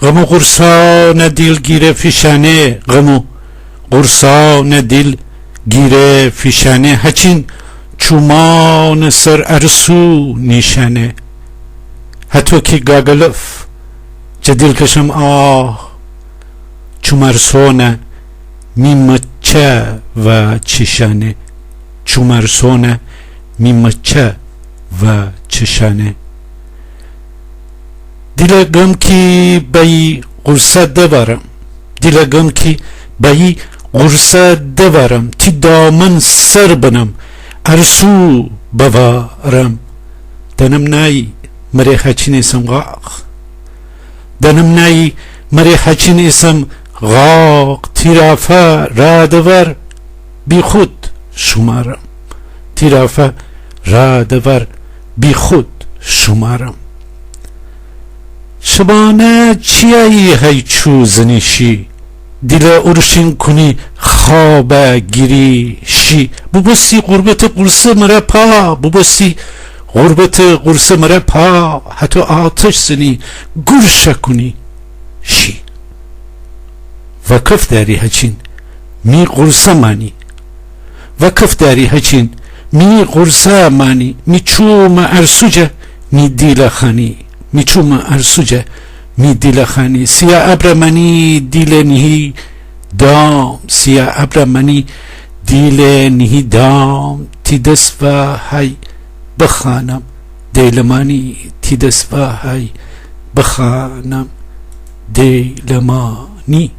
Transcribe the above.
غم و قرصان دل گیره فیشانه، غم و قرصان دل گیره فیشانه، هچین چومان سر ارسو نیشانه. حتی که گاگلف جدیل کشم آه چومرسونه میمچه و چشانه، چومرسونه میمچه و چشانه. دیلگم کی بایی قرصه دورم، دیلگم کی بایی قرصه دورم، تی دامن سر بنم ارسو بوارم. دنم نای مری حچین اسم غاق، دنم نای مری حچین اسم غاق، تیرافه رادور بی خود شمارم، تیرافه رادور بی خود شمارم. شبانه چیایی هی چوزنیشی، دیل ارشین کنی خواب گیری شی. ببستی غربت قرصه مره پا، ببستی غربت قرصه مره پا، حتی آتش زنی گرشه کنی شی. و کف داری هچین می قرصه مانی، و کف داری هچین می قرصه مانی. می چوم ارسوجه می دیل خانی، می چوم ارسوجه می دیل خانی. سیا ابر منی دیل نهی دام، سیا ابر منی دیل نهی دام. تی دست و هی بخانم دیل مانی، تی دست و هی بخانم دیل مانی.